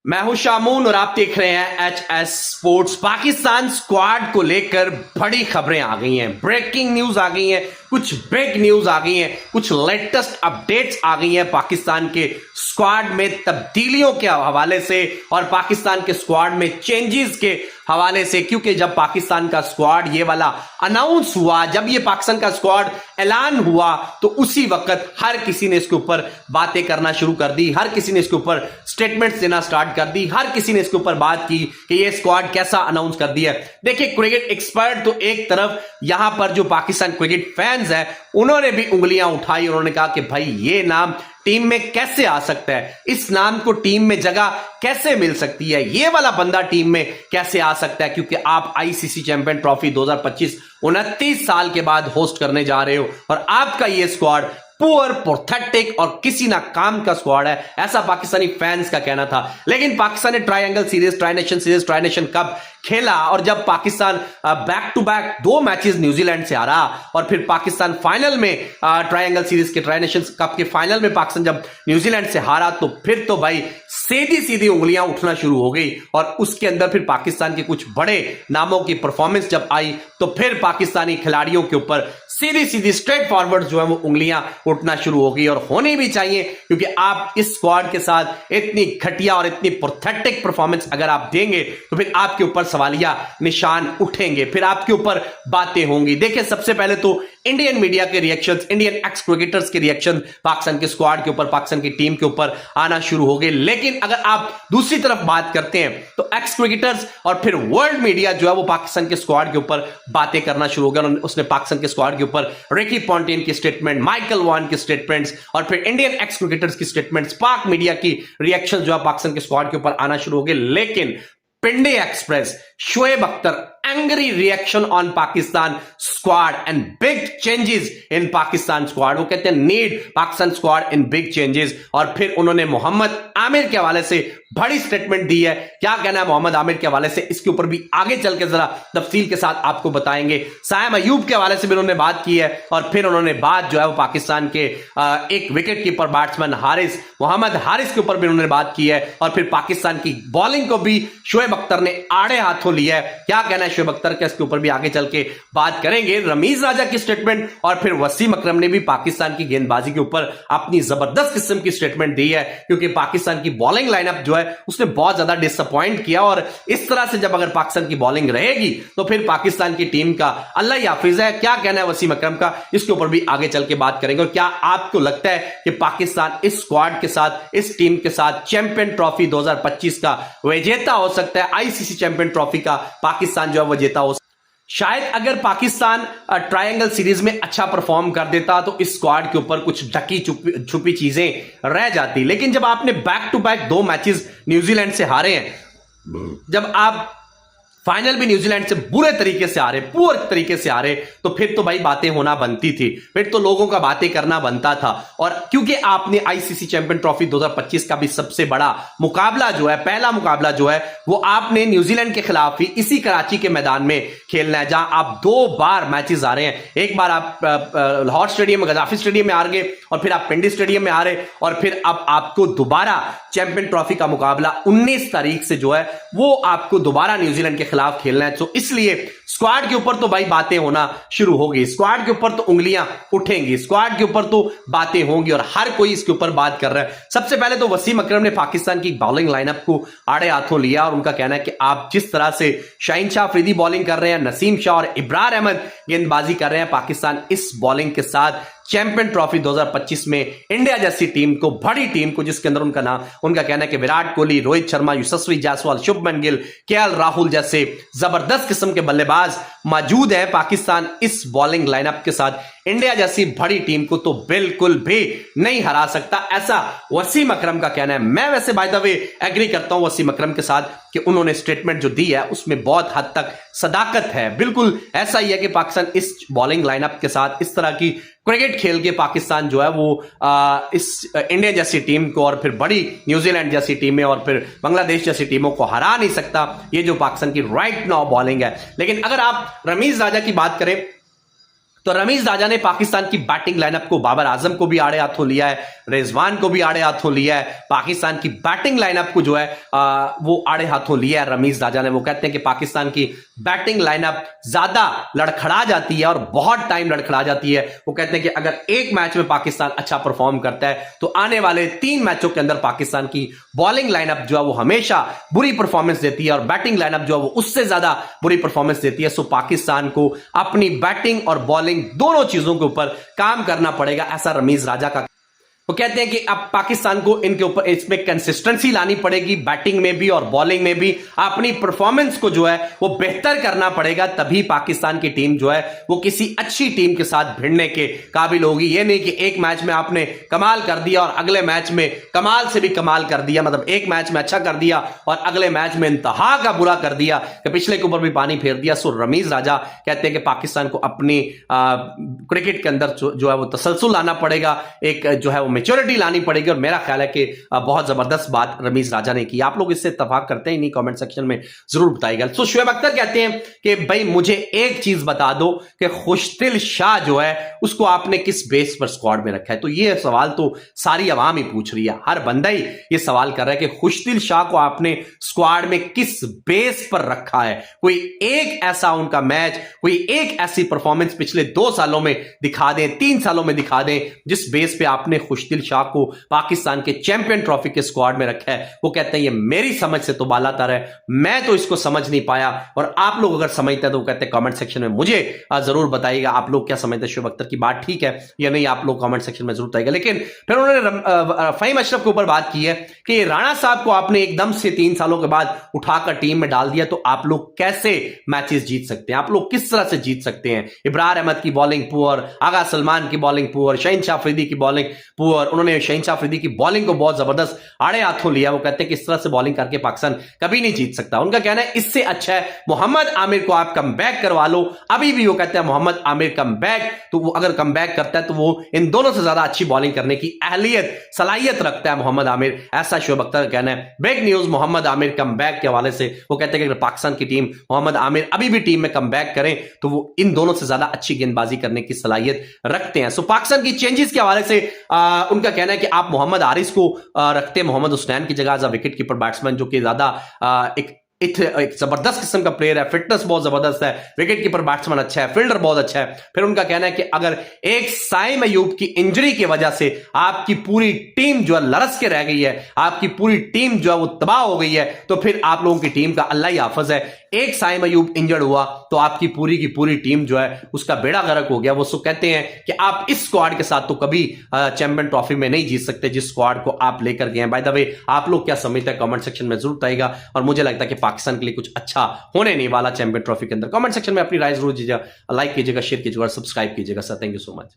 मैं हूं शामून और आप देख रहे हैं HS स्पोर्ट्स। पाकिस्तान स्क्वाड को लेकर बड़ी खबरें आ गई हैं, ब्रेकिंग न्यूज आ गई हैं, कुछ बिग न्यूज आ गई हैं, कुछ लेटेस्ट अपडेट्स आ गई हैं पाकिस्तान के स्क्वाड में तब्दीलियों के हवाले से और पाकिस्तान के स्क्वाड में चेंजेस के हवाले से। क्योंकि जब पाकिस्तान का स्क्वाड ये वाला अनाउंस हुआ, जब ये पाकिस्तान का स्क्वाड ऐलान हुआ, तो उसी वक्त हर किसी ने इसके ऊपर बातें करना शुरू कर दी, हर किसी ने इसके ऊपर स्टेटमेंट्स देना स्टार्ट कर दी, हर किसी ने इसके ऊपर बात की कि ये स्क्वाड कैसा अनाउंस कर दिया। देखिए, क्रिकेट एक्सपर्ट तो एक तरफ, यहां पर जो पाकिस्तान क्रिकेट फैंस हैं उन्होंने भी उंगलियां उठाई, उन्होंने कहा कि भाई ये नाम टीम में कैसे आ सकता है, इस नाम को टीम में जगह कैसे मिल सकती है, ये वाला बंदा टीम में कैसे आ सकता है, क्योंकि आप आईसीसी चैंपियन ट्रॉफी 2025 29 साल के बाद होस्ट करने जा रहे हो और आपका ये स्क्वाड पुअर, पैथेटिक और किसी ना काम का स्क्वाड है, ऐसा पाकिस्तानी फैंस का कहना था। लेकिन पाकिस्तान ने triangle series, tri nation cup खेला और जब Pakistan back to back 2 matches New Zealand से हारा और फिर पाकिस्तान फाइनल में ट्रायंगल सीरीज के ट्राई नेशन कप के फाइनल में पाकिस्तान जब न्यूजीलैंड से हारा, तो फिर तो भाई सीधी सीधी उंगलियां उठना शुरू हो गई और उसके अंदर फिर पाकिस्तान के कुछ बड़े नामों की परफॉर्मेंस जब आई तो फिर पाकिस्तानी खिलाड़ियों के ऊपर सीधी सीधी स्ट्रेट फॉरवर्ड जो है वो उंगलियां उठना शुरू हो गई। और होनी भी चाहिए, क्योंकि आप इस स्क्वाड के साथ इतनी घटिया और इतनी पैथेटिक परफॉर्मेंस अगर आप देंगे तो फिर आपके ऊपर सवालिया निशान उठेंगे, फिर आपके ऊपर बातें होंगी। देखिए, सबसे पहले तो इंडियन मीडिया के रिएक्शंस, इंडियन एक्स क्रिकेटर्स के रिएक्शन पाकिस्तान के स्क्वाड के ऊपर, पाकिस्तान की टीम के ऊपर आना शुरू हो गए। लेकिन अगर आप दूसरी तरफ बात करते हैं तो एक्स क्रिकेटर्स और फिर वर्ल्ड मीडिया जो है वो पाकिस्तान के स्क्वाड के ऊपर बातें करना शुरू हो गया। उसने पाकिस्तान के स्क्वाड के ऊपर रिकी पॉन्टिंग की स्टेटमेंट, माइकल वॉन की स्टेटमेंट्स और फिर इंडियन एक्स क्रिकेटर्स की स्टेटमेंट्स, पाक मीडिया की रिएक्शन जो है पाकिस्तान के स्क्वाड के ऊपर आना शुरू हो गए। लेकिन Pindi express, Shoaib Akhtar, angry reaction on Pakistan squad and big changes in Pakistan squad। वो कहते हैं need Pakistan squad in big changes. और फिर उन्होंने मोहम्मद आमिर के हवाले से बड़ी स्टेटमेंट दी है। क्या कहना है मोहम्मद आमिर के हवाले से, इसके ऊपर भी आगे चल के जरा तफसील के साथ आपको बताएंगे। सायम अयूब के हवाले से भी उन्होंने बात की है और फिर उन्होंने बात जो है वो पाकिस्तान के एक wicket keeper batsman Haris, Mohammad Haris के ऊपर भी उन्होंने बात की है और फिर पाकिस्तान की बॉलिंग को भी शोएब अख्तर ने आड़े हाथों लिया है। क्या कहना है शोएब अख्तर का, इसके ऊपर भी आगे चल के बात करेंगे। रमीज राजा की स्टेटमेंट और फिर वसीम अकरम ने भी पाकिस्तान की गेंदबाजी के ऊपर अपनी जबरदस्त किस्म की स्टेटमेंट दी है, क्योंकि पाकिस्तान की बॉलिंग लाइनअप जो है उसने बहुत ज्यादा डिसअपॉइंट किया और इस तरह से जब अगर पाकिस्तान की बॉलिंग रहेगी तो फिर पाकिस्तान की टीम का अल्लाह ही हाफिज है। क्या कहना है वसीम अकरम का, इसके ऊपर भी आगे चल के बात करेंगे। और क्या आपको लगता है कि पाकिस्तान इस स्क्वाड के साथ, इस टीम के साथ चैंपियन ट्रॉफी 2025 का विजेता हो सकता है, आईसीसी चैंपियन ट्रॉफी का पाकिस्तान जो है वो विजेता हो? शायद अगर पाकिस्तान ट्रायंगल सीरीज में अच्छा परफॉर्म कर देता तो इस स्क्वाड के ऊपर कुछ ढकी छुपी चीजें रह जाती। लेकिन जब आपने back to back 2 matches New Zealand से हारे हैं, जब आप फाइनल भी न्यूजीलैंड से बुरे तरीके से आ रहे, पुअर तरीके से आ रहे, तो फिर तो भाई बातें होना बनती थी, फिर तो लोगों का बातें करना बनता था। और क्योंकि आपने आईसीसी चैंपियन ट्रॉफी 2025 का भी सबसे बड़ा मुकाबला जो है, पहला मुकाबला जो है वो आपने न्यूजीलैंड के खिलाफ ही इसी कराची के मैदान में खेलना है, जहां आप 2 बार मैचेस आ रहे हैं। एक बार आप लाहौर स्टेडियम, गद्दाफी स्टेडियम में आ गए और फिर आप पिंडी स्टेडियम में आ रहे और फिर अब आपको दोबारा चैंपियन ट्रॉफी का मुकाबला 19 तारीख से जो है वो आपको दोबारा न्यूजीलैंड के खिलाफ खेलना है। तो इसलिए स्क्वाड के ऊपर तो भाई बातें होना शुरू हो गई, स्क्वाड के ऊपर तो उंगलियां उठेंगी, स्क्वाड के ऊपर तो बातें होंगी और हर कोई इसके ऊपर बात कर रहा है। सबसे पहले तो वसीम अकरम ने पाकिस्तान की बॉलिंग लाइनअप को आड़े हाथों लिया और उनका कहना है कि आप जिस तरह से शाहीन शाह अफरीदी बॉलिंग कर रहे हैं, नसीम शाह और इब्रार अहमद गेंदबाजी कर रहे हैं, पाकिस्तान इस बॉलिंग के साथ चैंपियन ट्रॉफी 2025 में इंडिया जैसी टीम को, बड़ी टीम को, जिसके अंदर उनका कहना है कि विराट कोहली, रोहित शर्मा, यशस्वी जायसवाल, शुभमन गिल, केएल राहुल जैसे जबरदस्त किस्म के बल्लेबाज मौजूद है, पाकिस्तान इस बॉलिंग लाइनअप के साथ इंडिया जैसी बड़ी टीम को तो बिल्कुल भी नहीं हरा सकता, ऐसा वसीम अकरम का कहना है। मैं वैसे बाय द वे एग्री करता हूं वसीम अकरम के साथ कि उन्होंने स्टेटमेंट जो दी है उसमें बहुत हद तक सदाकत है। बिल्कुल ऐसा ही है कि पाकिस्तान इस बॉलिंग लाइनअप के साथ इस तरह की क्रिकेट खेल के पाकिस्तान जो है वो इस इंडिया जैसी टीम को और फिर बड़ी न्यूजीलैंड जैसी टीमें और फिर बांग्लादेश जैसी टीमों को हरा नहीं सकता, ये जो पाकिस्तान की राइट नाउ बॉलिंग है। लेकिन अगर आप रमीज राजा की बात करें तो रमीज राजा ने पाकिस्तान की बैटिंग लाइनअप को, बाबर आजम को भी आड़े हाथों लिया है, रिजवान को भी आड़े हाथों लिया है। पाकिस्तान की बैटिंग लाइनअप को जो है वो आड़े हाथों लिया है रमीज राजा ने। वो कहते हैं कि पाकिस्तान की बैटिंग लाइनअप ज्यादा लड़खड़ा जाती है और बहुत टाइम लड़खड़ा जाती है। वो कहते हैं कि अगर एक मैच में पाकिस्तान अच्छा परफॉर्म करता है तो आने वाले 3 मैचों के अंदर पाकिस्तान की बॉलिंग लाइनअप जो है वो हमेशा बुरी परफॉर्मेंस देती है और बैटिंग लाइनअप जो है वो उससे ज्यादा बुरी परफॉर्मेंस देती है। सो पाकिस्तान को अपनी बैटिंग और बॉलिंग दोनों चीजों के ऊपर काम करना पड़ेगा, ऐसा रमीज राजा का। वो कहते हैं कि अब पाकिस्तान को इनके ऊपर इसमें कंसिस्टेंसी लानी पड़ेगी, बैटिंग में भी और बॉलिंग में भी अपनी परफॉर्मेंस को जो है वो बेहतर करना पड़ेगा, तभी पाकिस्तान की टीम जो है वो किसी अच्छी टीम के साथ भिड़ने के काबिल होगी। ये नहीं कि एक मैच में आपने कमाल कर दिया और अगले मैच में कमाल से भी कमाल कर दिया, मतलब एक मैच में अच्छा कर दिया और अगले मैच में इंतहा का बुरा कर दिया कि पिछले के ऊपर भी पानी फेर दिया। सो रमीज राजा कहते हैं कि पाकिस्तान को अपनी क्रिकेट के अंदर जो है वो तसलसल लाना पड़ेगा, एक जो है वो मेच्योरिटी लानी पड़ेगी। और मेरा ख्याल है कि बहुत जबरदस्त बात रमीज राजा ने की। आप लोग इससे इत्तेफाक करते हैं नहीं, कमेंट सेक्शन में जरूर बताइएगा। तो शुएब अख्तर कहते हैं कि भाई मुझे एक चीज बता दो कि खुशदिल शाह जो है उसको आपने किस बेस पर स्क्वाड में रखा है। तो ये सवाल तो सारी अवाम ही पूछ रही है, हर बंदा ही ये सवाल कर रहा है कि खुशदिल शाह को आपने स्क्वाड में किस बेस पर रखा है। कोई एक ऐसा उनका मैच, कोई एक ऐसी परफॉर्मेंस पिछले 2 सालों में दिखा दें, 3 सालों में दिखा दें जिस बेस पे आपने खुशदिल शाह को पाकिस्तान के चैंपियन ट्रॉफी के स्क्वाड में रखा है। वो कहते हैं ये मेरी समझ से तो बालातर है, मैं तो इसको समझ नहीं पाया। और आप लोग अगर समझते हैं तो वो कहते हैं कमेंट सेक्शन में मुझे जरूर बताइएगा आप लोग क्या समझते हैं, शुएब अख्तर की बात ठीक है या नहीं, आप लोग कमेंट सेक्शन में जरूर बताइएगा। लेकिन फिर उन्होंने फहीम अशरफ के ऊपर बात की है कि राणा साहब को आपने एकदम से 3 सालों के बाद उठाकर टीम में डाल दिया, तो आप लोग कैसे मैचेस जीत सकते हैं, आप लोग किस तरह से जीत सकते हैं। इब्रार अहमद की बॉलिंग पुअर, आगा सलमान की बॉलिंग पुअर, शहीनशाह अफरीदी की बॉलिंग पुअर। उन्होंने शहीनशाह अफरीदी की बॉलिंग को बहुत जबरदस्त आड़े हाथों लिया। वो कहते हैं कि इस तरह से बॉलिंग करके पाकिस्तान कभी नहीं जीत सकता। उनका कहना है इससे अच्छा है मोहम्मद आमिर को आप कम बैक करवा लो। अभी भी वो कहते हैं मोहम्मद आमिर कम बैक, तो वो अगर कम बैक करता है तो वो इन दोनों से ज्यादा अच्छी बॉलिंग करने की अहलियत, सलाहियत रखता है मोहम्मद आमिर, ऐसा शुएब अख्तर का कहना है। Break news Mohammad Aamir come back के हवाले से वो कहते हैं कि अगर पाकिस्तान की टीम मोहम्मद आमिर अभी भी टीम में कम बैक करें तो वो इन दोनों से ज्यादा अच्छी गेंदबाजी करने की सलाहियत रखते हैं। सो पाकिस्तान की चेंजेस के हवाले से उनका कहना है कि आप मोहम्मद आरिस को रखते हैं मोहम्मद हुसनैन की जगह as a wicket keeper batsman, जो कि ज्यादा एक जबरदस्त किस्म का प्लेयर है, फिटनेस बहुत जबरदस्त है, विकेट कीपर बैट्समैन अच्छा है, फील्डर बहुत अच्छा है। फिर उनका कहना है कि अगर एक साइम अयूब की इंजरी की वजह से आपकी पूरी टीम जो है लरस के रह गई है, आपकी पूरी टीम जो है वो तबाह हो गई है, तो फिर आप लोगों की टीम का अल्लाह ही हाफिज है। एक साइम अयूब इंजर्ड हुआ तो आपकी पूरी की पूरी टीम जो है उसका बेड़ा गर्क हो गया। वो सो कहते हैं कि आप इस स्क्वाड के साथ तो कभी चैंपियन ट्रॉफी में नहीं जीत सकते जिस स्क्वाड को आप लेकर गए हैं। बाय द वे आप लोग क्या समझते हैं कमेंट सेक्शन में जरूर बताइएगा। और मुझे लगता है कि पाकिस्तान के लिए कुछ अच्छा होने नहीं वाला चैंपियन ट्रॉफी के अंदर। कमेंट सेक्शन में अपनी राय जरूर दीजिएगा, लाइक कीजिएगा, शेयर कीजिएगा और सब्सक्राइब कीजिएगा। Sir thank you so much.